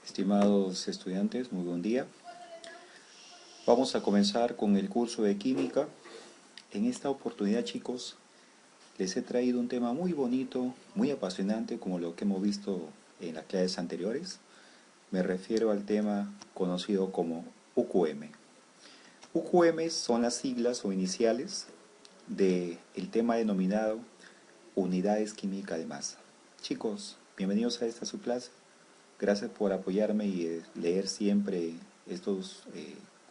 Estimados estudiantes, muy buen día. Vamos a comenzar con el curso de química. En esta oportunidad, chicos, les he traído un tema muy bonito, muy apasionante, como lo que hemos visto en las clases anteriores. Me refiero al tema conocido como UQM. UQM son las siglas o iniciales del tema denominado Unidades Química de Masa. Chicos, bienvenidos a esta su clase. Gracias por apoyarme y leer siempre estos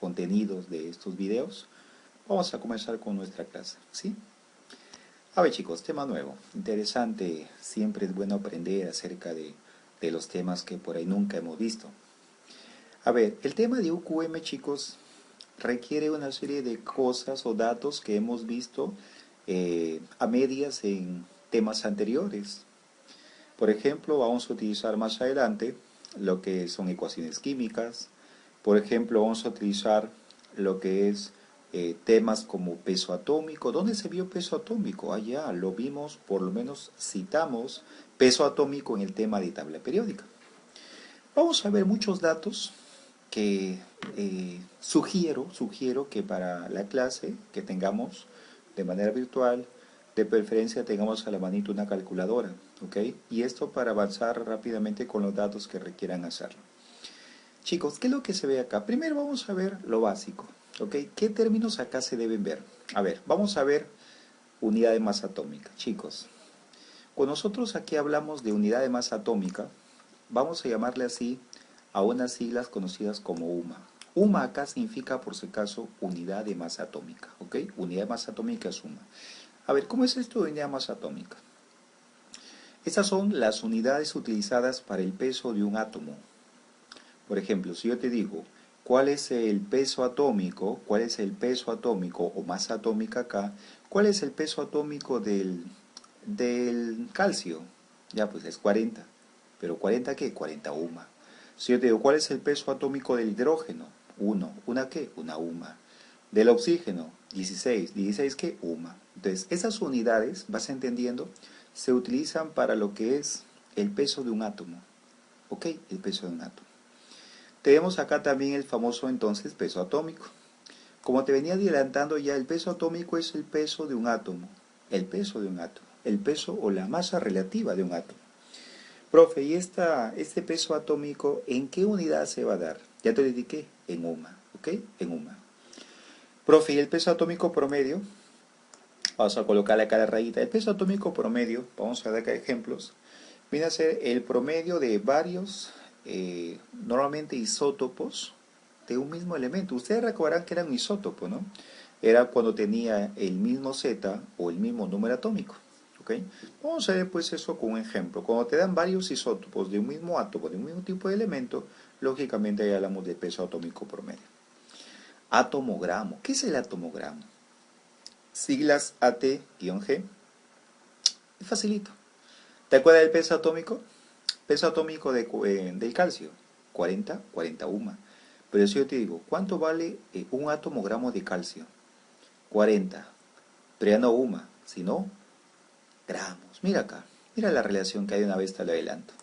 contenidos de estos videos. Vamos a comenzar con nuestra clase, ¿sí? A ver, chicos, tema nuevo, interesante. Siempre es bueno aprender acerca de los temas que por ahí nunca hemos visto. A ver, el tema de UQM, chicos, requiere una serie de cosas o datos que hemos visto a medias en temas anteriores. Por ejemplo, vamos a utilizar más adelante lo que son ecuaciones químicas. Por ejemplo, vamos a utilizar lo que es temas como peso atómico. ¿Dónde se vio peso atómico? Allá lo vimos, por lo menos citamos peso atómico en el tema de tabla periódica. Vamos a ver muchos datos que sugiero que para la clase que tengamos de manera virtual, de preferencia tengamos a la manito una calculadora, ¿ok? Y esto para avanzar rápidamente con los datos que requieran hacerlo. Chicos, ¿qué es lo que se ve acá? Primero vamos a ver lo básico, ¿ok? ¿Qué términos acá se deben ver? A ver, vamos a ver unidad de masa atómica. Chicos, cuando nosotros aquí hablamos de unidad de masa atómica, vamos a llamarle así a unas siglas conocidas como UMA. UMA acá significa, por si acaso, unidad de masa atómica, ¿ok? Unidad de masa atómica es UMA. A ver, ¿cómo es esto de unidad de masa atómica? Estas son las unidades utilizadas para el peso de un átomo. Por ejemplo, si yo te digo, ¿cuál es el peso atómico? ¿Cuál es el peso atómico o masa atómica acá? ¿Cuál es el peso atómico del calcio? Ya, pues es 40. ¿Pero 40 qué? 40 UMA. Si yo te digo, ¿cuál es el peso atómico del hidrógeno? 1. ¿Una qué? Una UMA. Del oxígeno, 16. ¿16 qué? UMA. Entonces, esas unidades, vas entendiendo, se utilizan para lo que es el peso de un átomo. ¿Ok? El peso de un átomo. Tenemos acá también el famoso entonces peso atómico. Como te venía adelantando ya, el peso atómico es el peso de un átomo. El peso de un átomo. El peso o la masa relativa de un átomo. Profe, ¿y este peso atómico en qué unidad se va a dar? Ya te lo indiqué, en UMA, ¿ok? En UMA. Profe, ¿y el peso atómico promedio? Vamos a colocarle acá la rayita. El peso atómico promedio, vamos a dar acá ejemplos, viene a ser el promedio de varios, normalmente isótopos de un mismo elemento. Ustedes recordarán que era un isótopo, ¿no? Era cuando tenía el mismo Z o el mismo número atómico. ¿Okay? Vamos a ver pues eso con un ejemplo. Cuando te dan varios isótopos de un mismo átomo, de un mismo tipo de elemento, lógicamente ahí hablamos de peso atómico promedio. Atomogramo. ¿Qué es el atomogramo? Siglas AT-G. Facilito. ¿Te acuerdas del peso atómico? Peso atómico del calcio. 40 UMA. Pero si yo te digo, ¿cuánto vale un atomogramo de calcio? 40. Pero ya no UMA, sino gramos. Mira acá. Mira la relación que hay, una vez te lo adelanto.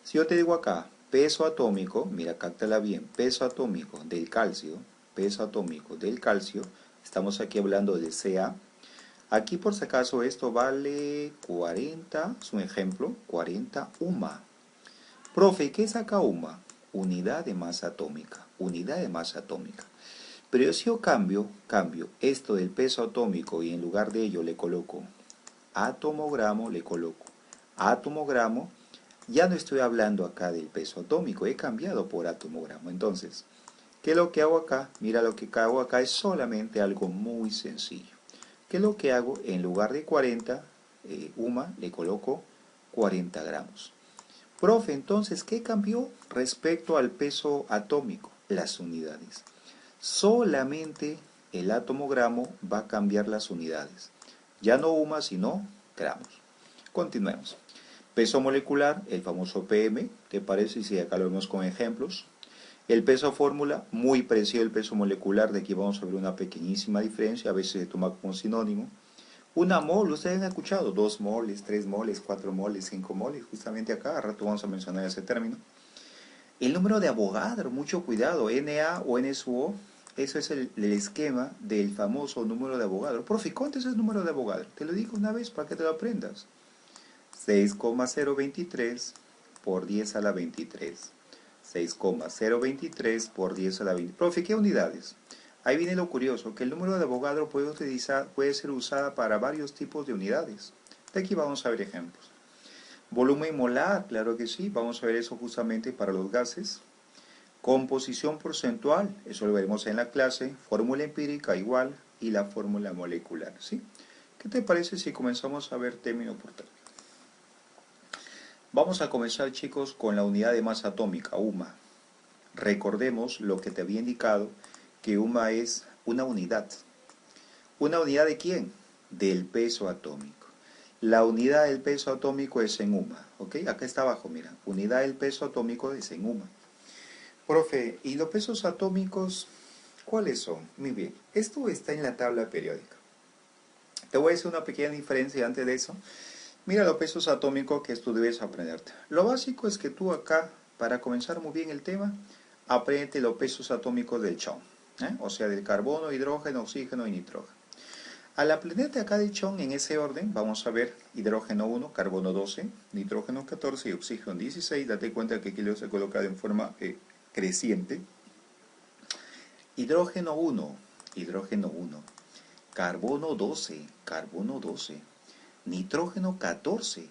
Si yo te digo acá, peso atómico, mira, cáctala bien, peso atómico del calcio, estamos aquí hablando de Ca. Aquí por si acaso esto vale 40, es un ejemplo, 40 UMA. Profe, ¿qué es acá UMA? Unidad de masa atómica, unidad de masa atómica. Pero si yo cambio esto del peso atómico y en lugar de ello le coloco atomogramo, ya no estoy hablando acá del peso atómico, he cambiado por atomogramo. Entonces, ¿qué es lo que hago acá? Mira, lo que hago acá es solamente algo muy sencillo. ¿Qué es lo que hago? En lugar de 40 UMA, le coloco 40 gramos. Profe, entonces, ¿qué cambió respecto al peso atómico? Las unidades. Solamente el atomogramo va a cambiar las unidades. Ya no UMA, sino gramos. Continuemos. Peso molecular, el famoso PM, ¿te parece? Si acá lo vemos con ejemplos. El peso fórmula, muy parecido al peso molecular, de aquí vamos a ver una pequeñísima diferencia, a veces se toma como sinónimo. Una mol, ustedes han escuchado, 2 moles, 3 moles, 4 moles, 5 moles, justamente acá, a rato vamos a mencionar ese término. El número de Avogadro, mucho cuidado, Na o N sub O, eso es el esquema del famoso número de Avogadro. Profe, ¿cuánto es el número de Avogadro? Te lo digo una vez para que te lo aprendas. 6,023 por 10 a la 23. 6,023 por 10 a la 20. Profe, ¿qué unidades? Ahí viene lo curioso, que el número de Avogadro puede ser usada para varios tipos de unidades. De aquí vamos a ver ejemplos. Volumen molar, claro que sí, vamos a ver eso justamente para los gases. Composición porcentual, eso lo veremos en la clase. Fórmula empírica igual y la fórmula molecular, ¿sí? ¿Qué te parece si comenzamos a ver término por término? Vamos a comenzar, chicos, con la unidad de masa atómica, UMA. Recordemos lo que te había indicado, que UMA es una unidad. ¿Una unidad de quién? Del peso atómico. La unidad del peso atómico es en UMA, ¿ok? Acá está abajo, mira. Unidad del peso atómico es en UMA. Profe, ¿y los pesos atómicos cuáles son? Muy bien, esto está en la tabla periódica. Te voy a decir una pequeña diferencia antes de eso. Mira los pesos atómicos que tú debes aprenderte. Lo básico es que tú acá, para comenzar muy bien el tema, aprende los pesos atómicos del CHON, o sea, del carbono, hidrógeno, oxígeno y nitrógeno. Al aprenderte acá del CHON en ese orden, vamos a ver hidrógeno 1, carbono 12, nitrógeno 14 y oxígeno 16. Date cuenta que aquí lo he colocado en forma creciente. Hidrógeno 1, carbono 12, nitrógeno 14,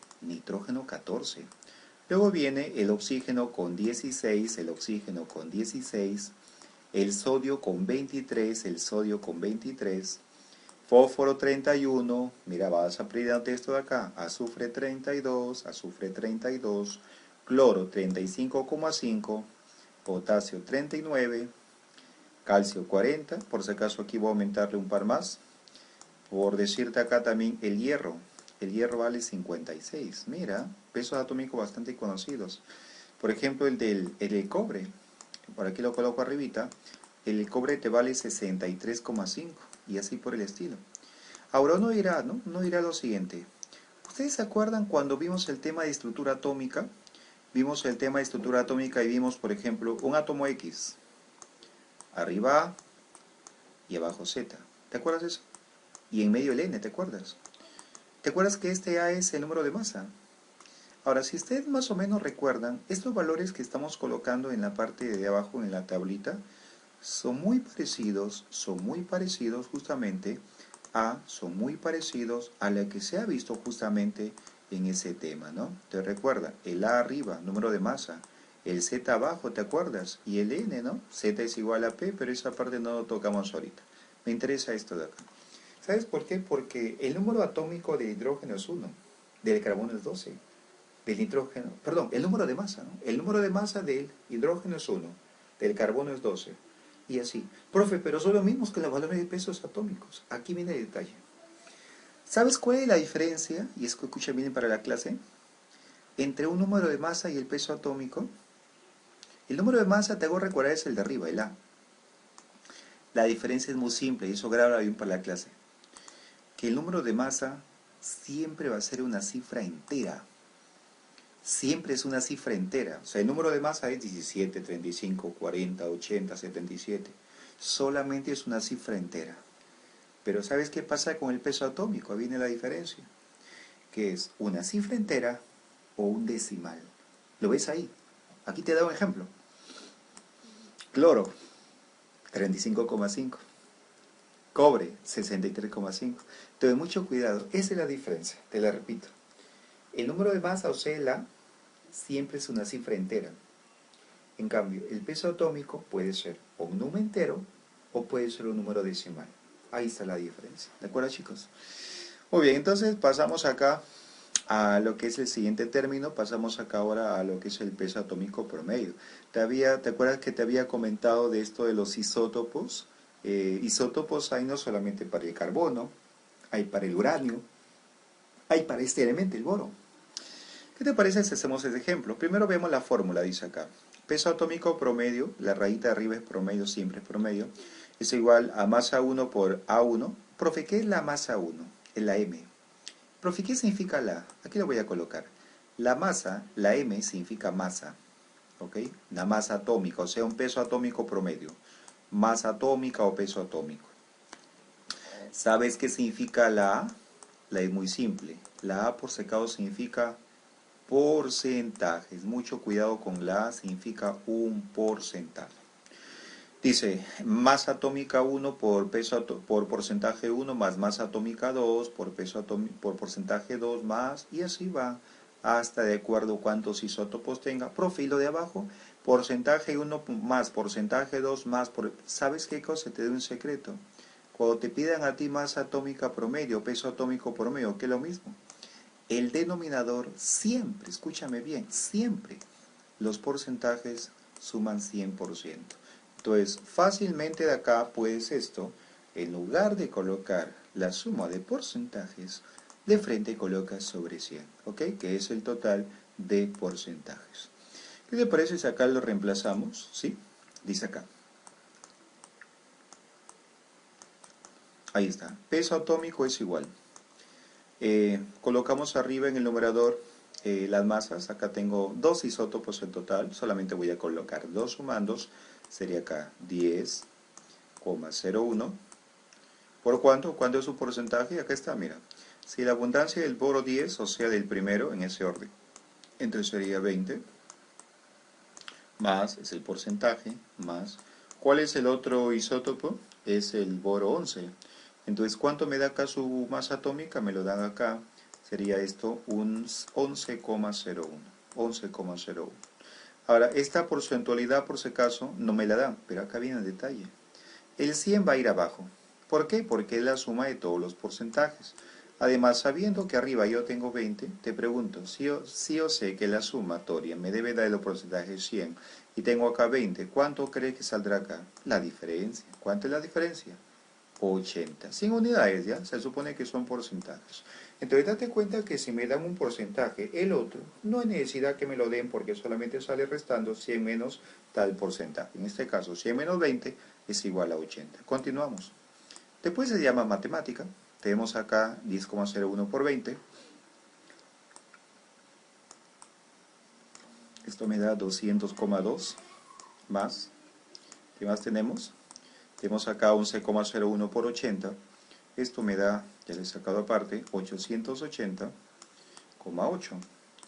Luego viene el oxígeno con 16, el sodio con 23, fósforo 31, mira, vas a aprender esto de acá, azufre 32, cloro 35,5, potasio 39, calcio 40, por si acaso aquí voy a aumentarle un par más. Por decirte acá también el hierro vale 56, mira, pesos atómicos bastante conocidos. Por ejemplo el del cobre, por aquí lo coloco arribita, el cobre te vale 63,5 y así por el estilo. Ahora uno dirá, ¿no? Uno dirá lo siguiente, ¿ustedes se acuerdan cuando vimos el tema de estructura atómica? Vimos el tema de estructura atómica y vimos, por ejemplo, un átomo X, arriba A y abajo Z. ¿Te acuerdas de eso? Y en medio el N, ¿te acuerdas? ¿Te acuerdas que este A es el número de masa? Ahora, si ustedes más o menos recuerdan, estos valores que estamos colocando en la parte de abajo en la tablita son muy parecidos justamente son muy parecidos a lo que se ha visto justamente en ese tema, ¿no? Te recuerda, el A arriba, número de masa, el Z abajo, ¿te acuerdas? Y el N, ¿no? Z es igual a P, pero esa parte no lo tocamos ahorita. Me interesa esto de acá. ¿Sabes por qué? Porque el número atómico de hidrógeno es 1, del carbono es 12, del nitrógeno, perdón, el número de masa, ¿no? El número de masa del hidrógeno es 1, del carbono es 12, y así. Profe, pero son los mismos que los valores de pesos atómicos. Aquí viene el detalle. ¿Sabes cuál es la diferencia? Y escucha bien para la clase. Entre un número de masa y el peso atómico. El número de masa, te hago recordar, es el de arriba, el A. La diferencia es muy simple, y eso graba bien para la clase. Que el número de masa siempre va a ser una cifra entera. Siempre es una cifra entera. O sea, el número de masa es 17, 35, 40, 80, 77. Solamente es una cifra entera. Pero ¿sabes qué pasa con el peso atómico? Ahí viene la diferencia. Que es una cifra entera o un decimal. ¿Lo ves ahí? Aquí te da un ejemplo. Cloro, 35,5. Cobre, 63,5. Entonces, mucho cuidado. Esa es la diferencia. Te la repito. El número de masa, o sea, el A, siempre es una cifra entera. En cambio, el peso atómico puede ser o un número entero o puede ser un número decimal. Ahí está la diferencia. ¿De acuerdo, chicos? Muy bien, entonces pasamos acá a lo que es el siguiente término. Pasamos acá ahora a lo que es el peso atómico promedio. ¿Te acuerdas que te había comentado de esto de los isótopos? Isótopos hay no solamente para el carbono, hay para el uranio, hay para este elemento, el boro. ¿Qué te parece si hacemos ese ejemplo? Primero vemos la fórmula, dice acá. Peso atómico promedio, la rayita de arriba es promedio, siempre es promedio, es igual a masa 1 por A1. Profe, ¿qué es la masa 1? Es la M. Profe, ¿qué significa la A? Aquí lo voy a colocar. La masa, la M, significa masa. ¿ok? La masa atómica, o sea, un peso atómico promedio. Masa atómica o peso atómico. ¿Sabes qué significa la A? La es muy simple. La A por secado significa porcentajes. Mucho cuidado con la A, significa un porcentaje. Dice, masa atómica 1 por por porcentaje 1 más masa atómica 2 por por porcentaje 2 más, y así va hasta de acuerdo cuántos isótopos tenga. Profe, lo de abajo, porcentaje 1 más porcentaje 2 más, ¿sabes qué cosa? Te doy un secreto. Cuando te pidan a ti masa atómica promedio, peso atómico promedio, que es lo mismo, el denominador siempre, escúchame bien, siempre los porcentajes suman 100%. Entonces, fácilmente de acá puedes esto, en lugar de colocar la suma de porcentajes, de frente colocas sobre 100, ¿ok? Que es el total de porcentajes. ¿Qué te parece si acá lo reemplazamos? ¿Sí? Dice acá. Ahí está. Peso atómico es igual. Colocamos arriba en el numerador las masas. Acá tengo 2 isótopos en total. Solamente voy a colocar 2 sumandos. Sería acá 10,01. ¿Por cuánto? ¿Cuánto es su porcentaje? Acá está, mira. Si la abundancia del boro 10, o sea del primero, en ese orden, entonces sería 20, más es el porcentaje, más. ¿Cuál es el otro isótopo? Es el boro 11. Entonces, ¿cuánto me da acá su masa atómica? Me lo dan acá. Sería esto un 11,01. 11,01. Ahora, esta porcentualidad, por si acaso, no me la dan, pero acá viene el detalle. El 100 va a ir abajo. ¿Por qué? Porque es la suma de todos los porcentajes. Además, sabiendo que arriba yo tengo 20, te pregunto, si yo sé que la sumatoria me debe dar el porcentaje 100 y tengo acá 20, ¿cuánto cree que saldrá acá? La diferencia. ¿Cuánto es la diferencia? 80. 100 unidades, ¿ya? Se supone que son porcentajes. Entonces, date cuenta que si me dan un porcentaje, el otro, no hay necesidad que me lo den porque solamente sale restando 100 menos tal porcentaje. En este caso, 100 menos 20 es igual a 80. Continuamos. Después se llama matemática. Tenemos acá 10,01 por 20. Esto me da 200,2 más. ¿Qué más tenemos? Tenemos acá 11,01 por 80. Esto me da, ya le he sacado aparte, 880,8.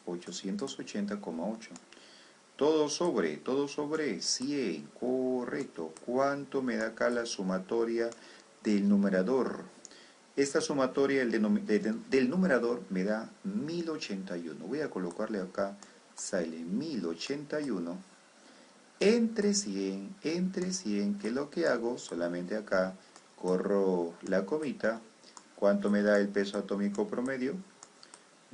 880,8. Todo sobre 100. Correcto. ¿Cuánto me da acá la sumatoria del numerador? Esta sumatoria del numerador me da 1081. Voy a colocarle acá, sale 1081 entre 100, que es lo que hago, solamente acá corro la comita. ¿Cuánto me da el peso atómico promedio?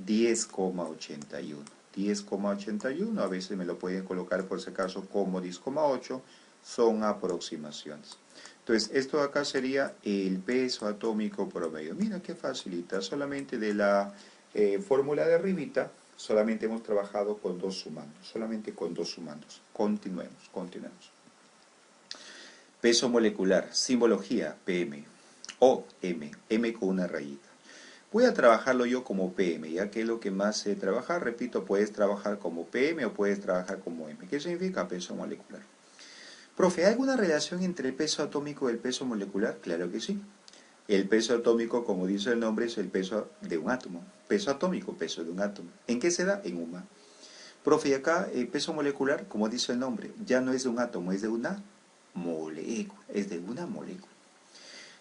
10,81. 10,81, a veces me lo pueden colocar por si acaso como 10,8, son aproximaciones. Entonces, esto acá sería el peso atómico promedio. Mira qué facilita, solamente de la fórmula de arribita, solamente hemos trabajado con 2 sumandos, solamente con 2 sumandos. Continuemos. Peso molecular, simbología, PM, o M, M con una rayita. Voy a trabajarlo yo como PM, ya que es lo que más sé trabajar. Repito, puedes trabajar como PM o puedes trabajar como M. ¿Qué significa peso molecular? Profe, ¿hay alguna relación entre el peso atómico y el peso molecular? Claro que sí. El peso atómico, como dice el nombre, es el peso de un átomo. Peso atómico, peso de un átomo. ¿En qué se da? En UMA. Profe, y acá el peso molecular, como dice el nombre, ya no es de un átomo, es de una molécula. Es de una molécula.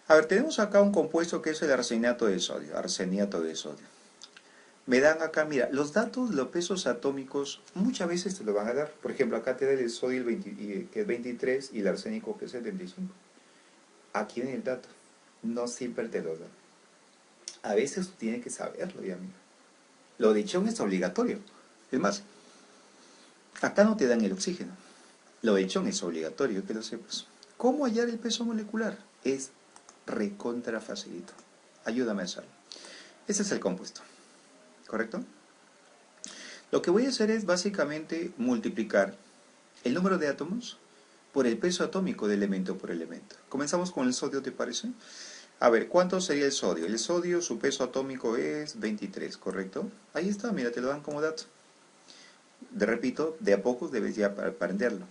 A ver, tenemos acá un compuesto que es el arseniato de sodio. Arseniato de sodio. Me dan acá, mira, los datos, los pesos atómicos, muchas veces te lo van a dar. Por ejemplo, acá te da el sodio que es 23 y el arsénico que es 75. Aquí viene el dato. No siempre te lo dan. A veces tú tienes que saberlo, ya mira. Lo de Chon es obligatorio. Es más, acá no te dan el oxígeno. Lo de Chon es obligatorio, que lo sepas. ¿Cómo hallar el peso molecular? Es recontra facilito. Ayúdame a hacerlo. Ese es el compuesto. ¿Correcto? Lo que voy a hacer es básicamente multiplicar el número de átomos por el peso atómico de elemento por elemento. Comenzamos con el sodio, ¿te parece? A ver, ¿cuánto sería el sodio? El sodio, su peso atómico es 23, ¿correcto? Ahí está, mira, te lo dan como dato. repito, de a poco debes ya aprenderlo.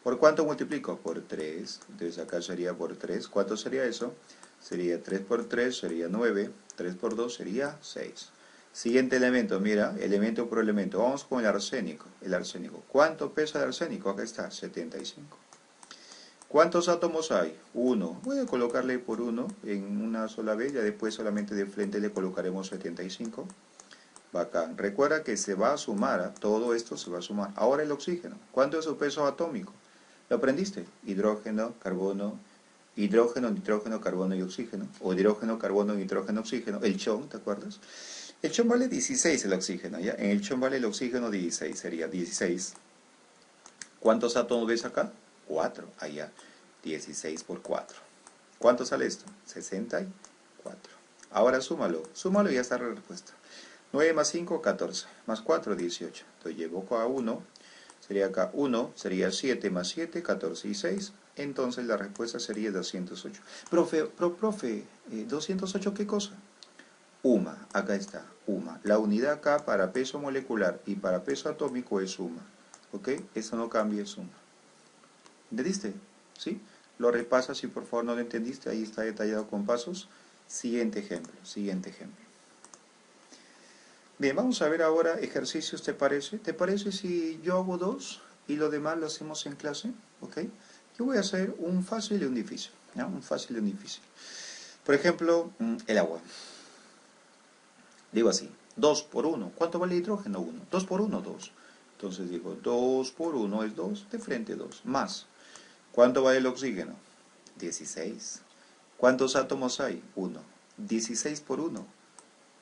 ¿Por cuánto multiplico? Por 3. Entonces acá sería por 3. ¿Cuánto sería eso? Sería 3 por 3, sería 9. 3 por 2 sería 6. Siguiente elemento, mira, elemento por elemento. Vamos con el arsénico. El arsénico. ¿Cuánto pesa el arsénico? Acá está, 75. ¿Cuántos átomos hay? 1. Voy a colocarle por 1 en una sola vez, ya después solamente de frente le colocaremos 75. Bacán. Recuerda que se va a sumar, todo esto se va a sumar. Ahora el oxígeno. ¿Cuánto es su peso atómico? ¿Lo aprendiste? Hidrógeno, carbono, nitrógeno, carbono y oxígeno. O hidrógeno, carbono, nitrógeno, oxígeno. El chon, ¿te acuerdas? El chon vale 16 el oxígeno, ¿ya? En el chon vale el oxígeno 16, sería 16. ¿Cuántos átomos ves acá? 4, allá. 16 por 4. ¿Cuánto sale esto? 64. Ahora súmalo y ya está la respuesta. 9 más 5, 14. Más 4, 18. Entonces llevo acá 1. Sería acá 1, sería 7 más 7, 14 y 6. Entonces la respuesta sería 208. Profe, 208 ¿qué cosa? UMA, acá está, UMA. La unidad acá para peso molecular y para peso atómico es UMA. ¿Ok? Eso no cambia, es UMA. ¿Entendiste? ¿Sí? Lo repasas si por favor no lo entendiste. Ahí está detallado con pasos. Siguiente ejemplo, siguiente ejemplo. Bien, vamos a ver ahora ejercicios, ¿te parece? ¿Te parece si yo hago 2 y lo demás lo hacemos en clase? ¿Ok? Yo voy a hacer un fácil y un difícil. ¿Ya? Un fácil y un difícil. Por ejemplo, el agua. Digo así, 2 por 1. ¿Cuánto vale el hidrógeno? 1. 2 por 1, 2. Entonces digo, 2 por 1 es 2, de frente 2. Más. ¿Cuánto vale el oxígeno? 16. ¿Cuántos átomos hay? 1. 16 por 1.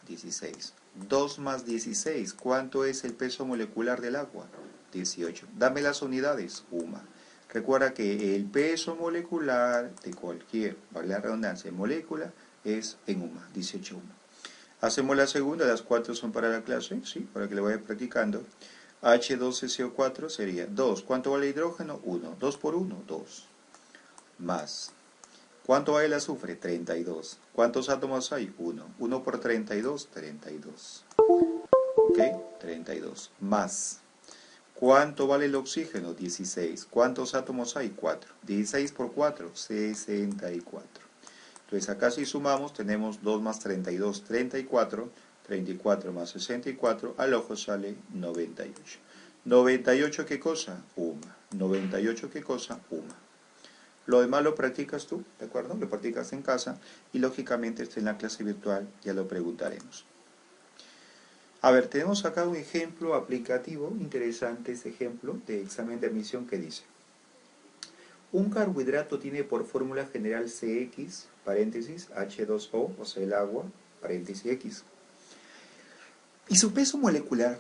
16. 2 más 16. ¿Cuánto es el peso molecular del agua? 18. Dame las unidades. UMA. Recuerda que el peso molecular de cualquier, vale la redundancia, molécula es en UMA. 18 UMA. Hacemos la segunda. Las 4 son para la clase, ¿sí? Para que le vaya practicando. H12CO4 sería 2. ¿Cuánto vale el hidrógeno? 1. 2 por 1, 2. Más. ¿Cuánto vale el azufre? 32. ¿Cuántos átomos hay? 1. 1 por 32, 32. ¿Ok? 32. Más. ¿Cuánto vale el oxígeno? 16. ¿Cuántos átomos hay? 4. 16 por 4, 64. Entonces acá si sumamos tenemos 2 más 32, 34. 34 más 64, al ojo sale 98. 98 ¿qué cosa? UMA. 98 ¿qué cosa? UMA. Lo demás lo practicas tú, ¿de acuerdo? Lo practicas en casa y lógicamente en la clase virtual ya lo preguntaremos. A ver, tenemos acá un ejemplo aplicativo, interesante este ejemplo de examen de admisión que dice: un carbohidrato tiene por fórmula general CX, paréntesis, H2O, o sea el agua, paréntesis X. Y su peso molecular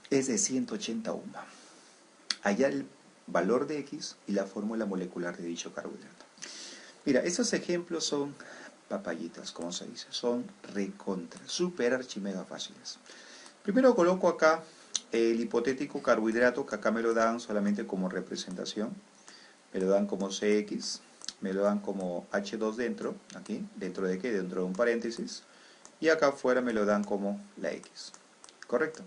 es de 180 UMA. Allá el valor de X y la fórmula molecular de dicho carbohidrato. Mira, estos ejemplos son papayitas, como se dice. Son recontra, super archimega fáciles. Primero coloco acá el hipotético carbohidrato que acá me lo dan solamente como representación. Me lo dan como CX, me lo dan como H2 dentro, aquí, ¿dentro de qué? Dentro de un paréntesis. Y acá afuera me lo dan como la X. ¿Correcto?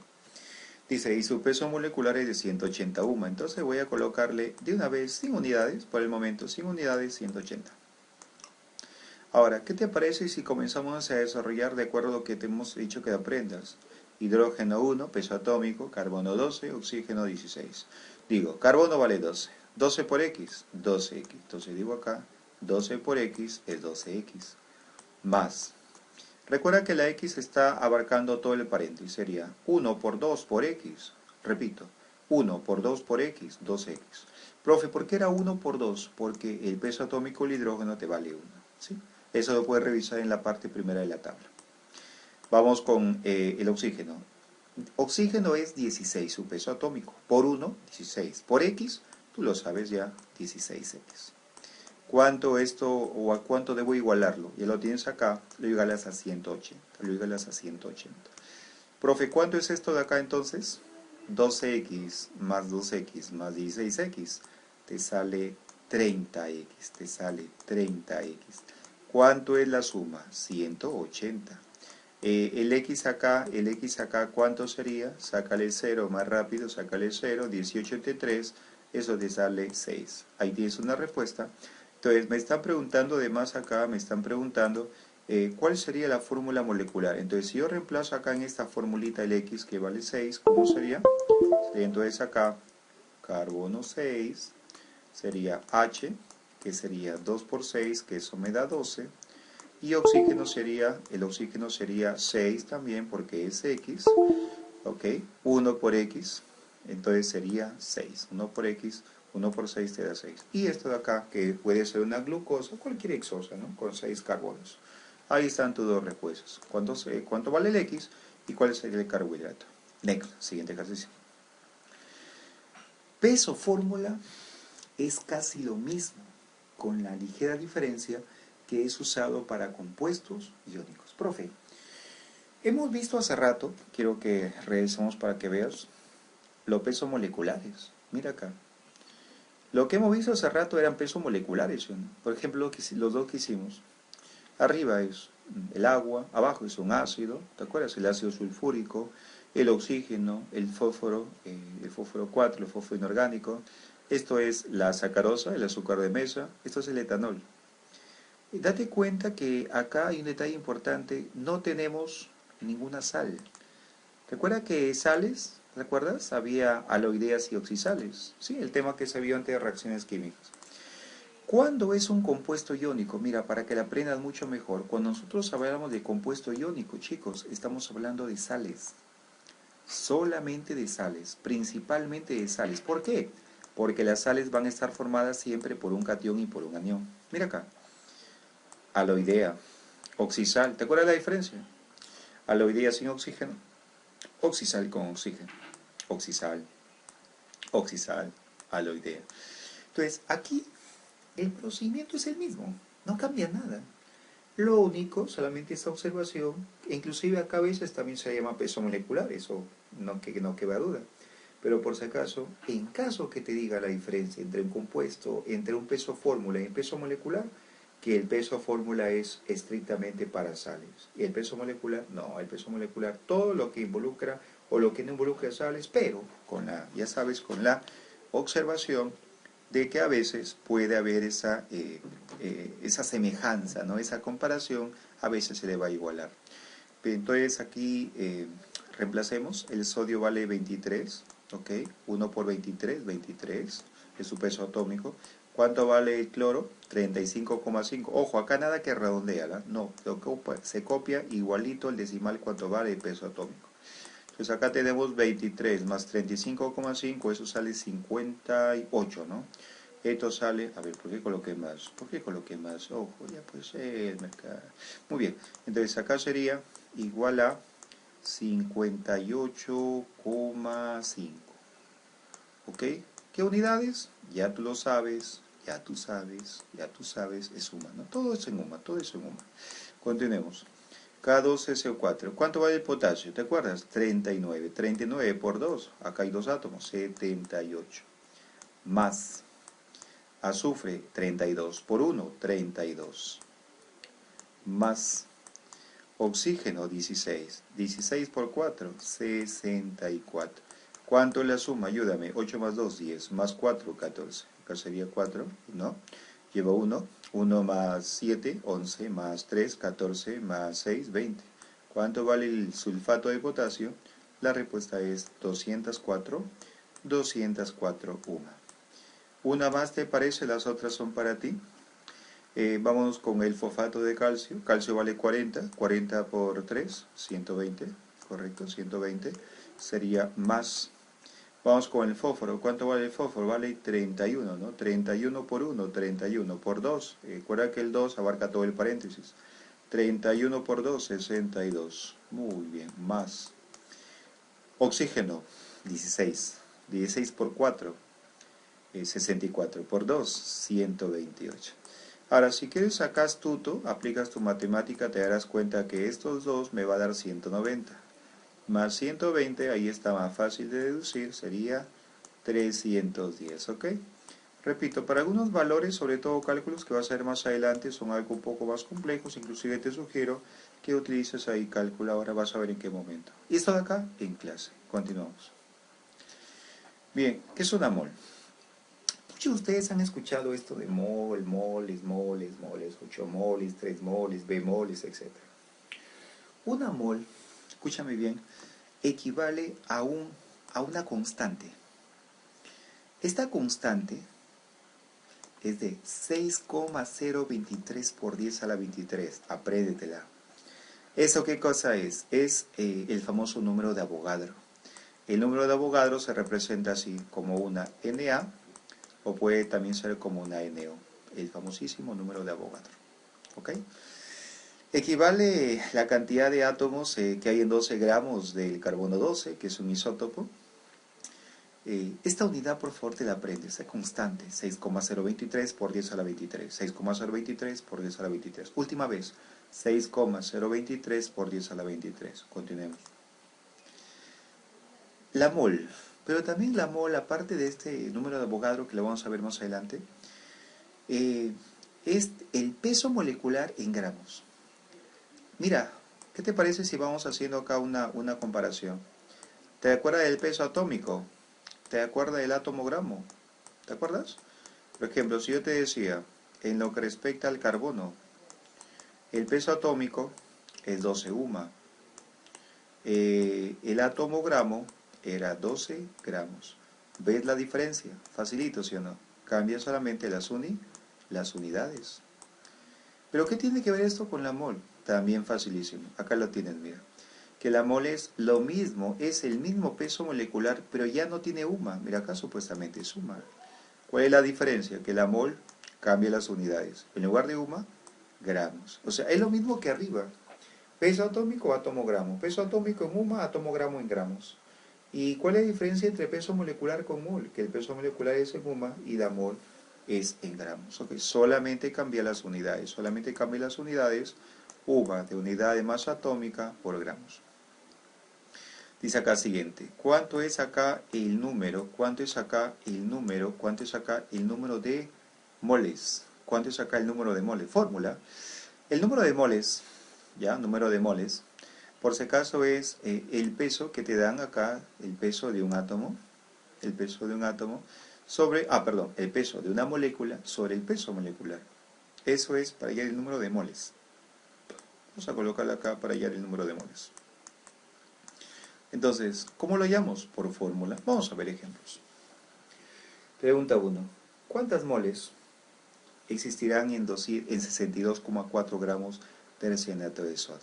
Dice, y su peso molecular es de 180 UMA. Entonces voy a colocarle de una vez, sin unidades, por el momento, sin unidades, 180. Ahora, ¿qué te parece si comenzamos a desarrollar de acuerdo a lo que te hemos dicho que aprendas? Hidrógeno 1, peso atómico, carbono 12, oxígeno 16. Digo, carbono vale 12. 12 por X, 12X. Entonces digo acá, 12 por X es 12X. Más. Recuerda que la X está abarcando todo el paréntesis. Sería 1 por 2 por X. Repito, 1 por 2 por X, 2X. Profe, ¿por qué era 1 por 2? Porque el peso atómico del hidrógeno te vale 1. ¿Sí? Eso lo puedes revisar en la parte primera de la tabla. Vamos con el oxígeno. Oxígeno es 16, su peso atómico. Por 1, 16. Por X, tú lo sabes ya, 16X. ¿Cuánto esto o a cuánto debo igualarlo? Ya lo tienes acá, lo igualas a 180. Lo igualas a 180. Profe, ¿cuánto es esto de acá entonces? 12X más 2X más 16X. Te sale 30X. Te sale 30X. ¿Cuánto es la suma? 180. El X acá, ¿cuánto sería? Sácale 0 más rápido, sácale 0, 18 entre 3, eso te sale 6. Ahí tienes una respuesta. Entonces, me están preguntando, además acá, me están preguntando cuál sería la fórmula molecular. Entonces, si yo reemplazo acá en esta formulita el X que vale 6, ¿cómo sería? Sería entonces acá, carbono 6, sería H, que sería 2 por 6, que eso me da 12. Y oxígeno sería, el oxígeno sería 6 también porque es X, ¿ok? 1 por X, entonces sería 6. 1 por X, 1 por 6 te da 6. Y esto de acá, que puede ser una glucosa, cualquier exosa, ¿no? Con 6 carbonos. Ahí están tus dos respuestas. ¿Cuánto vale el X y cuál sería el carbohidrato? Next, siguiente ejercicio. Peso fórmula es casi lo mismo, con la ligera diferencia que es usado para compuestos iónicos. Profe, hemos visto hace rato, quiero que regresemos para que veas, los pesos moleculares. Mira acá. Lo que hemos visto hace rato eran pesos moleculares, ¿sí? Por ejemplo, los dos que hicimos. Arriba es el agua, abajo es un ácido, ¿te acuerdas? El ácido sulfúrico, el oxígeno, el fósforo 4, el fósforo inorgánico. Esto es la sacarosa, el azúcar de mesa, esto es el etanol. Y date cuenta que acá hay un detalle importante, no tenemos ninguna sal. ¿Recuerda que sales, recuerdas? Había aloideas y oxisales, ¿sí? El tema que se vio antes de reacciones químicas. ¿Cuándo es un compuesto iónico? Mira, para que la aprendas mucho mejor, cuando nosotros hablamos de compuesto iónico, chicos, estamos hablando de sales. Solamente de sales, principalmente de sales. ¿Por qué? Porque las sales van a estar formadas siempre por un catión y por un anión. Mira acá. Aloidea, oxisal, ¿te acuerdas la diferencia? Aloidea sin oxígeno, oxisal con oxígeno, oxisal, oxisal, aloidea. Entonces, aquí el procedimiento es el mismo, no cambia nada. Lo único, solamente esta observación, inclusive acá a veces también se llama peso molecular, eso no queda duda. Pero por si acaso, en caso que te diga la diferencia entre un compuesto, entre un peso fórmula y un peso molecular, que el peso fórmula es estrictamente para sales. Y el peso molecular, no, el peso molecular, todo lo que involucra o lo que no involucra sales, pero con la, ya sabes, con la observación de que a veces puede haber esa semejanza, ¿no? Esa comparación a veces se le va a igualar. Entonces aquí reemplacemos, el sodio vale 23, ¿ok? 1 por 23, 23 es su peso atómico. ¿Cuánto vale el cloro? 35,5. Ojo, acá nada que redondea, ¿no? Se copia igualito el decimal cuánto vale el peso atómico. Entonces acá tenemos 23 más 35,5, eso sale 58, ¿no? Esto sale, a ver, ¿por qué coloqué más? ¿Por qué coloqué más? Ojo, ya puede ser, mercado. Muy bien, entonces acá sería igual a 58,5. ¿Ok? ¿Qué unidades? Ya tú lo sabes, ya tú sabes, es suma, ¿no? Todo es en UMA, todo es en UMA. Continuemos. K2SO4. ¿Cuánto vale el potasio? ¿Te acuerdas? 39. 39 por 2. Acá hay dos átomos. 78. Más azufre. 32 por 1. 32. Más oxígeno. 16. 16 por 4. 64. ¿Cuánto es la suma? Ayúdame. 8 más 2, 10. Más 4, 14. Acá sería 4, ¿no? Llevo 1. 1 más 7, 11, más 3, 14, más 6, 20. ¿Cuánto vale el sulfato de potasio? La respuesta es 204, 204 UMA. ¿Una más te parece? ¿Las otras son para ti? Vámonos con el fosfato de calcio. Calcio vale 40, 40 por 3, 120, correcto, 120. Sería más. Vamos con el fósforo. ¿Cuánto vale el fósforo? Vale 31, ¿no? 31 por 1, 31 por 2. Recuerda que el 2 abarca todo el paréntesis. 31 por 2, 62. Muy bien, más. Oxígeno, 16. 16 por 4, 64 por 2, 128. Ahora, si quieres sacar astuto, aplicas tu matemática, te darás cuenta que estos dos me va a dar 190. Más 120, ahí está más fácil de deducir, sería 310, ¿ok? Repito, para algunos valores, sobre todo cálculos que vas a ver más adelante, son algo un poco más complejos, inclusive te sugiero que utilices ahí calculadora, vas a ver en qué momento. Y esto de acá, en clase. Continuamos. Bien, ¿qué es una mol? Muchos de ustedes han escuchado esto de mol, moles, moles, moles, 8 moles, 3 moles, bemoles, etc. Una mol, escúchame bien, equivale a una constante. Esta constante es de 6,023 por 10 a la 23. Apréndetela. ¿Eso qué cosa es? Es el famoso número de Avogadro. El número de Avogadro se representa así como una Na o puede también ser como una No. El famosísimo número de Avogadro. ¿Ok? Equivale la cantidad de átomos que hay en 12 gramos del carbono 12, que es un isótopo. Esta unidad, por favor, te la aprendes, es constante, 6,023 por 10 a la 23, 6,023 por 10 a la 23. Última vez, 6,023 por 10 a la 23. Continuemos. La mol, pero también la mol, aparte de este número de Avogadro que lo vamos a ver más adelante, es el peso molecular en gramos. Mira, ¿qué te parece si vamos haciendo acá una comparación? ¿Te acuerdas del peso atómico? ¿Te acuerdas del átomo gramo? ¿Te acuerdas? Por ejemplo, si yo te decía, en lo que respecta al carbono, el peso atómico es 12 UMA. El átomo gramo era 12 gramos. ¿Ves la diferencia? Facilito, ¿sí o no? Cambia solamente las unidades. ¿Pero qué tiene que ver esto con la mol? También facilísimo. Acá lo tienes, mira. Que la mol es lo mismo, es el mismo peso molecular, pero ya no tiene UMA. Mira, acá supuestamente es UMA. ¿Cuál es la diferencia? Que la mol cambia las unidades. En lugar de UMA, gramos. O sea, es lo mismo que arriba. Peso atómico, átomo gramo. Peso atómico en UMA, átomo gramo en gramos. ¿Y cuál es la diferencia entre peso molecular con mol? Que el peso molecular es en UMA y la mol es en gramos. ¿Okay? Solamente cambia las unidades. Solamente cambia las unidades. UMA de unidad de masa atómica por gramos. Dice acá siguiente, ¿cuánto es acá el número? ¿Cuánto es acá el número? ¿Cuánto es acá el número de moles? ¿Cuánto es acá el número de moles? Fórmula. El número de moles, ¿ya? Número de moles, por si acaso es el peso que te dan acá, el peso de un átomo, el peso de un átomo sobre, el peso de una molécula sobre el peso molecular. Eso es para hallar el número de moles. Vamos a colocarlo acá para hallar el número de moles. Entonces, ¿cómo lo hallamos? Por fórmula. Vamos a ver ejemplos. Pregunta 1. ¿Cuántas moles existirán en 62,4 gramos de cianato de sodio?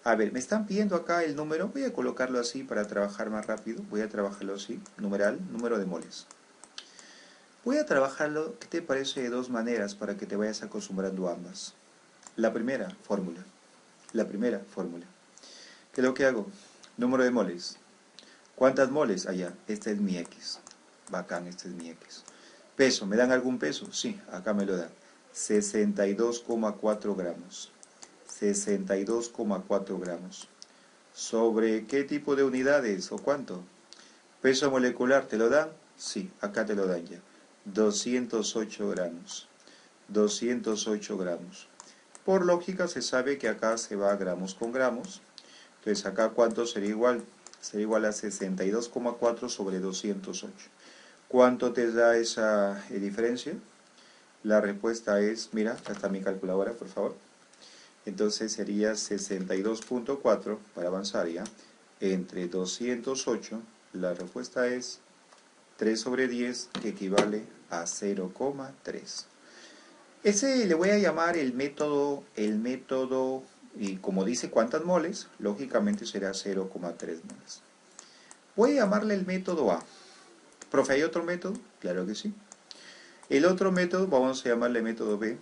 A ver, me están pidiendo acá el número. Voy a colocarlo así para trabajar más rápido. Voy a trabajarlo así. Numeral, número de moles. Voy a trabajarlo, ¿qué te parece? De dos maneras para que te vayas acostumbrando a ambas. La primera, fórmula. La primera, fórmula. ¿Qué es lo que hago? Número de moles. ¿Cuántas moles? Allá, este es mi X. Bacán, este es mi X. Peso, ¿me dan algún peso? Sí, acá me lo dan. 62,4 gramos. 62,4 gramos. ¿Sobre qué tipo de unidades o cuánto? ¿Peso molecular te lo dan? Sí, acá te lo dan ya. 208 gramos. 208 gramos. Por lógica se sabe que acá se va gramos con gramos. Entonces acá ¿cuánto sería igual? Sería igual a 62,4 sobre 208. ¿Cuánto te da esa diferencia? La respuesta es, mira, acá está mi calculadora, por favor. Entonces sería 62,4 para avanzar ya. Entre 208, la respuesta es 3 sobre 10, que equivale a 0,3. Ese le voy a llamar el método, y como dice cuántas moles, lógicamente será 0,3 moles. Voy a llamarle el método A. ¿Profe, hay otro método? Claro que sí. El otro método, vamos a llamarle método B,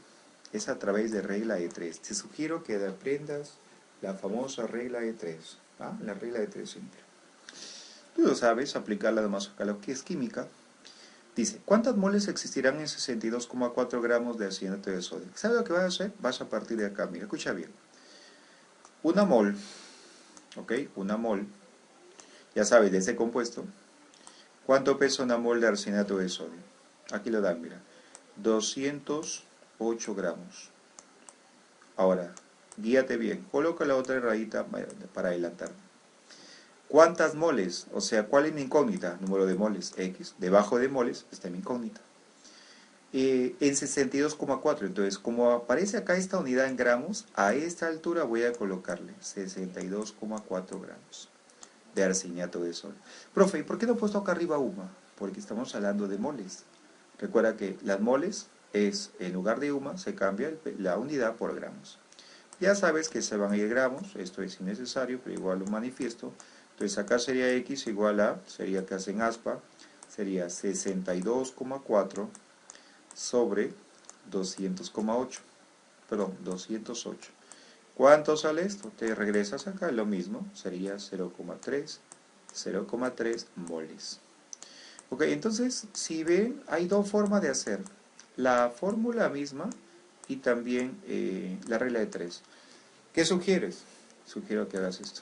es a través de regla de 3. Te sugiero que aprendas la famosa regla de 3. ¿Ah? La regla de 3 simple. Tú lo sabes, aplicarla además a lo que es química. Dice, ¿cuántas moles existirán en 62,4 gramos de cianato de sodio? ¿Sabes lo que vas a hacer? Vas a partir de acá, mira, escucha bien. Una mol, ¿ok? Una mol, ya sabes, de ese compuesto, ¿cuánto pesa una mol de arseniato de sodio? Aquí lo dan, mira. 208 gramos. Ahora, guíate bien. Coloca la otra rayita para adelantar. ¿Cuántas moles? O sea, ¿cuál es mi incógnita? Número de moles, X. Debajo de moles está mi incógnita. En 62,4. Entonces, como aparece acá esta unidad en gramos, a esta altura voy a colocarle 62,4 gramos de arseniato de sol. Profe, ¿y por qué no he puesto acá arriba UMA? Porque estamos hablando de moles. Recuerda que las moles es, en lugar de UMA, se cambia la unidad por gramos. Ya sabes que se van a ir gramos, esto es innecesario, pero igual lo manifiesto. Entonces acá sería X igual a, sería que hacen aspa, sería 62,4 sobre 200,8, perdón, 208. ¿Cuánto sale esto? Te regresas acá, lo mismo, sería 0,3 moles. Ok, entonces, si ven, hay dos formas de hacer. La fórmula misma y también la regla de 3. ¿Qué sugieres? Sugiero que hagas esto,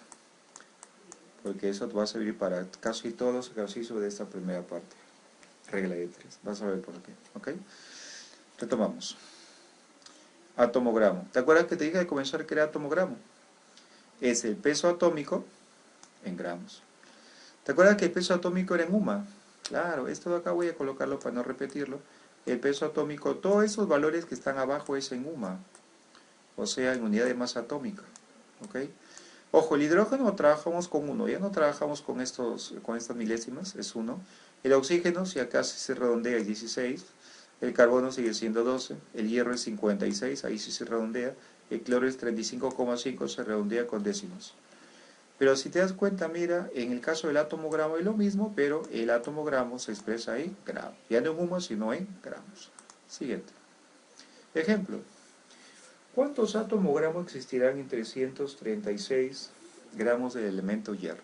porque eso te va a servir para casi todos los ejercicios de esta primera parte. Regla de 3. Vas a ver por qué. ¿Ok? Retomamos. Atomogramo. ¿Te acuerdas que te dije de comenzar que era atomogramo? Es el peso atómico en gramos. ¿Te acuerdas que el peso atómico era en UMA? Claro, esto de acá voy a colocarlo para no repetirlo. El peso atómico, todos esos valores que están abajo es en UMA, o sea, en unidad de masa atómica. ¿Ok? Ojo, el hidrógeno trabajamos con 1, ya no trabajamos con estas milésimas, es 1. El oxígeno, si acá se redondea, es 16. El carbono sigue siendo 12. El hierro es 56, ahí sí se redondea. El cloro es 35,5, se redondea con décimos. Pero si te das cuenta, mira, en el caso del atomogramo es lo mismo, pero el atomogramo se expresa en gramos. Ya no en humos, sino en gramos. Siguiente. Ejemplo. ¿Cuántos atomogramos existirán en 336 gramos del elemento hierro?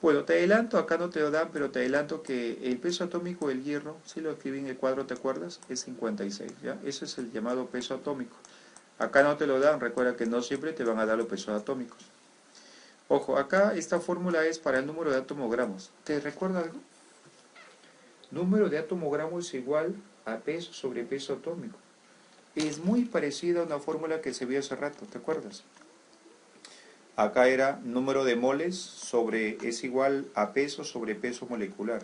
Bueno, te adelanto, acá no te lo dan, pero te adelanto que el peso atómico del hierro, si lo escribí en el cuadro, ¿te acuerdas? Es 56, ¿ya? Ese es el llamado peso atómico. Acá no te lo dan, recuerda que no siempre te van a dar los pesos atómicos. Ojo, acá esta fórmula es para el número de atomogramos. ¿Te recuerda algo? Número de atomogramos es igual a peso sobre peso atómico. Es muy parecida a una fórmula que se vio hace rato, ¿te acuerdas? Acá era número de moles sobre, es igual a peso sobre peso molecular.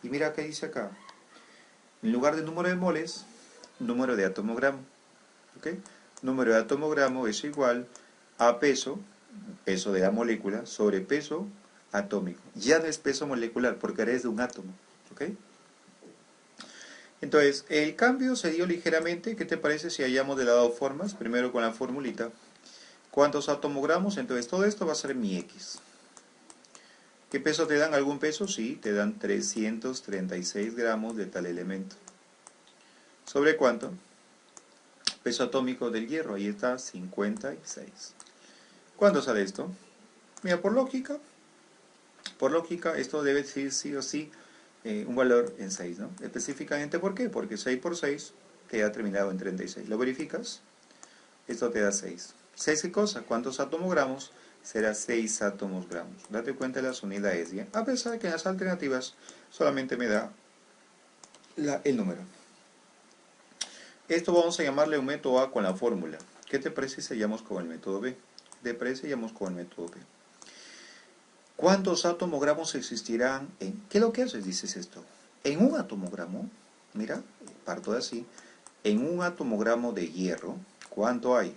Y mira qué dice acá. En lugar de número de moles, número de atomogramo. ¿Ok? Número de atomogramo es igual a peso, peso de la molécula, sobre peso atómico. Ya no es peso molecular, porque ahora es de un átomo. ¿Ok? Entonces, el cambio se dio ligeramente. ¿Qué te parece si hayamos de las dos formas? Primero con la formulita. ¿Cuántos atomogramos? Entonces, todo esto va a ser mi X. ¿Qué peso te dan? ¿Algún peso? Sí, te dan 336 gramos de tal elemento. ¿Sobre cuánto? Peso atómico del hierro, ahí está, 56. ¿Cuándo sale esto? Mira, por lógica, esto debe decir sí o sí un valor en 6, ¿no? Específicamente, ¿por qué? Porque 6 por 6 te ha terminado en 36. ¿Lo verificas? Esto te da 6. ¿6 qué cosa? ¿Cuántos atomogramos? Será 6 átomos gramos. Date cuenta de las unidades, ¿bien? A pesar de que en las alternativas solamente me da el número. Esto vamos a llamarle un método A con la fórmula. ¿Qué te parece si llamamos con el método B? ¿Te parece si llamamos con el método B? ¿Cuántos atomogramos existirán en...? ¿Qué es lo que haces? Dices esto. En un atomogramo, mira, parto de así, en un atomogramo de hierro, ¿cuánto hay?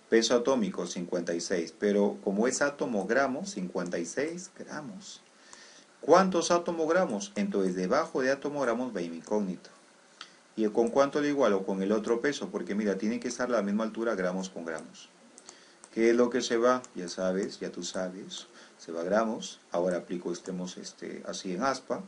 Peso atómico 56, pero como es atomogramo, 56 gramos. ¿Cuántos atomogramos? Entonces debajo de atomogramos va mi incógnito. ¿Y con cuánto le igualo? Con el otro peso, porque mira, tiene que estar a la misma altura gramos con gramos. ¿Qué es lo que se va? Ya sabes, ya tú sabes, se va a gramos. Ahora aplico estemos así en aspa.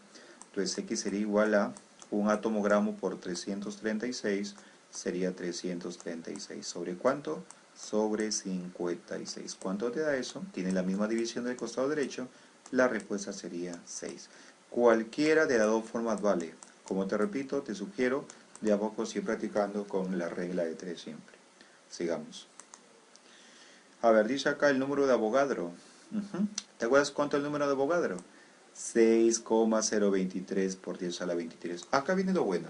Entonces X sería igual a un atomogramo por 336, sería 336. ¿Sobre cuánto? Sobre 56. ¿Cuánto te da eso? Tiene la misma división del costado derecho. La respuesta sería 6. Cualquiera de las dos formas vale. Como te repito, te sugiero de a poco ir practicando con la regla de 3 siempre. Sigamos. A ver, dice acá el número de Avogadro. ¿Te acuerdas cuánto es el número de Avogadro? 6,023 por 10 a la 23. Acá viene lo bueno.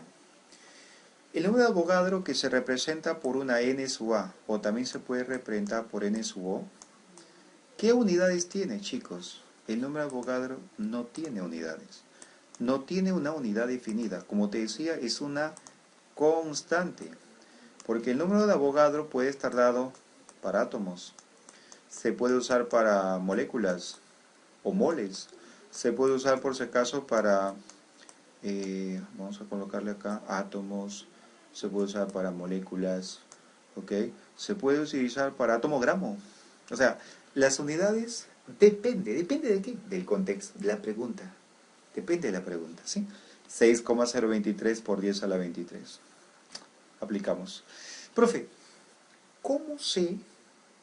El número de Avogadro que se representa por una n sub a, o también se puede representar por n sub o, ¿qué unidades tiene, chicos? El número de Avogadro no tiene unidades. No tiene una unidad definida. Como te decía, es una constante. Porque el número de Avogadro puede estar dado para átomos. Se puede usar para moléculas o moles. Se puede usar por si acaso para, vamos a colocarle acá, átomos. Se puede usar para moléculas. ¿Ok? Se puede utilizar para átomo-gramo. O sea, las unidades depende de qué, del contexto, de la pregunta. Depende de la pregunta, ¿sí? 6,023 por 10 a la 23. Aplicamos. Profe, ¿cómo sé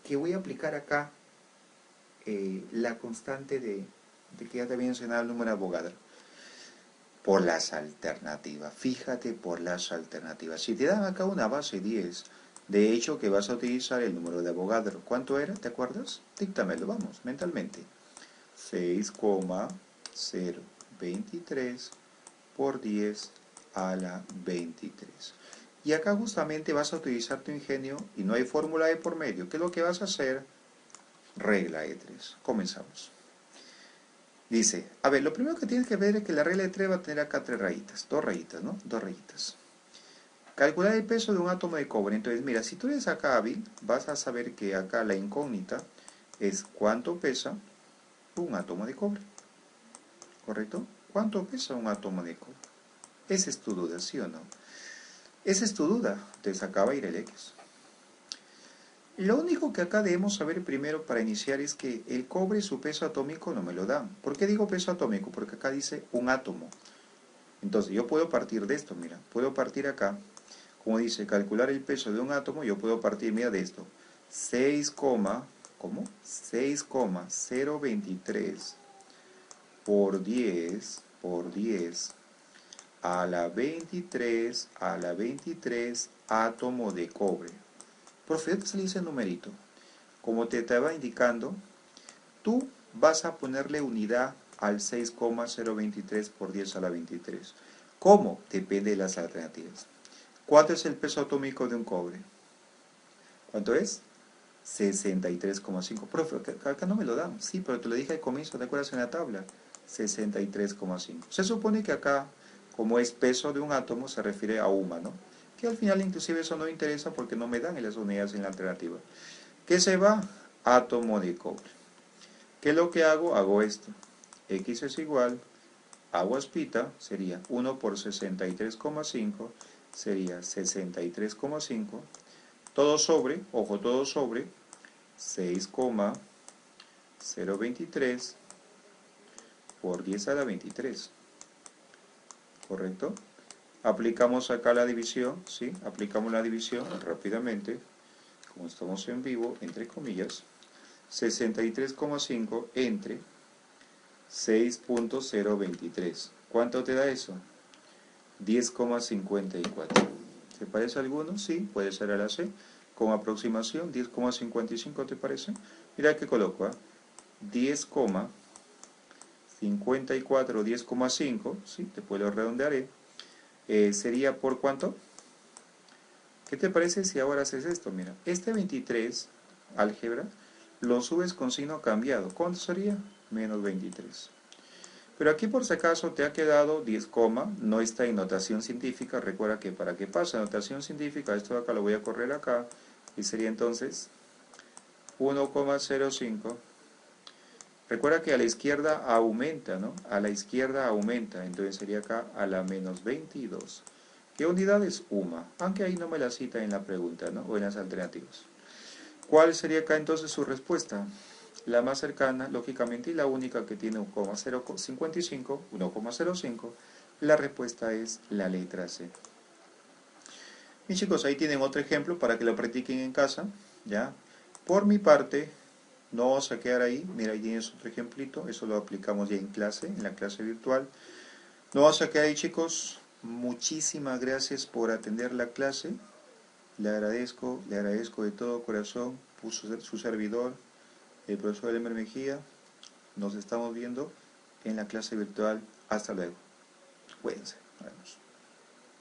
que voy a aplicar acá la constante de que ya te había mencionado el número de Avogadro? Por las alternativas. Fíjate por las alternativas. Si te dan acá una base 10, de hecho que vas a utilizar el número de Avogadro. ¿Cuánto era? ¿Te acuerdas? Díctamelo, vamos, mentalmente. 6,023 por 10 a la 23. Y acá justamente vas a utilizar tu ingenio y no hay fórmula de por medio. ¿Qué es lo que vas a hacer? Regla de 3. Comenzamos. Dice, a ver, lo primero que tienes que ver es que la regla de 3 va a tener acá 3 rayitas. 2 rayitas, ¿no? 2 rayitas. Calcular el peso de un átomo de cobre. Entonces, mira, si tú eres acá hábil, vas a saber que acá la incógnita es cuánto pesa un átomo de cobre. ¿Correcto? ¿Cuánto pesa un átomo de cobre? Esa es tu duda, ¿sí o no? Esa es tu duda. Entonces acá va a ir el X. Lo único que acá debemos saber primero para iniciar es que el cobre, su peso atómico no me lo dan. ¿Por qué digo peso atómico? Porque acá dice un átomo. Entonces yo puedo partir de esto, mira. Puedo partir acá. Como dice, calcular el peso de un átomo, yo puedo partir, mira, de esto. 6, ¿cómo? 6,023 por 10 a la 23 átomo de cobre. Profe, ¿qué salió ese numerito? Como te estaba indicando, tú vas a ponerle unidad al 6,023 por 10 a la 23. ¿Cómo? Depende de las alternativas. ¿Cuánto es el peso atómico de un cobre? ¿Cuánto es? 63,5. Profe, acá no me lo dan. Sí, pero te lo dije al comienzo, ¿te acuerdas en la tabla? 63,5. Se supone que acá, como es peso de un átomo, se refiere a UMA, ¿no? Que al final inclusive eso no interesa porque no me dan en las unidades en la alternativa. ¿Qué se va? Átomo de cobre. ¿Qué es lo que hago? Hago esto. X es igual, aguaspita, sería 1 por 63,5, sería 63,5. Todo sobre, ojo, todo sobre 6,023 por 10 a la 23. ¿Correcto? Aplicamos acá la división, ¿sí? Aplicamos la división rápidamente, como estamos en vivo, entre comillas. 63,5 entre 6,023. ¿Cuánto te da eso? 10,54. ¿Te parece alguno? Sí, puede ser a la C. Con aproximación, 10,55, ¿te parece? Mira que coloco, ¿eh? 10,54, 10,5, ¿sí? Después lo redondearé. Sería por ¿cuánto? ¿Qué te parece si ahora haces esto? Mira, este 23, álgebra, lo subes con signo cambiado. ¿Cuánto sería? Menos 23. Pero aquí por si acaso te ha quedado 10, no está en notación científica. Recuerda que para que pase notación científica, esto de acá lo voy a correr acá, y sería entonces 1,05. Recuerda que a la izquierda aumenta, ¿no? A la izquierda aumenta, entonces sería acá a la menos 22. ¿Qué unidad es? UMA, aunque ahí no me la cita en la pregunta, ¿no? O en las alternativas. ¿Cuál sería acá entonces su respuesta? La más cercana, lógicamente, y la única que tiene 1,055, 1,05, la respuesta es la letra C. Mis chicos, ahí tienen otro ejemplo para que lo practiquen en casa, ¿ya? Por mi parte, no vamos a quedar ahí, mira, ahí tienes otro ejemplito, eso lo aplicamos ya en la clase virtual. No vamos a quedar ahí, chicos. Muchísimas gracias por atender la clase. Le agradezco de todo corazón, puso su servidor, el profesor Elmer Mejía. Nos estamos viendo en la clase virtual. Hasta luego. Cuídense. Nos vemos.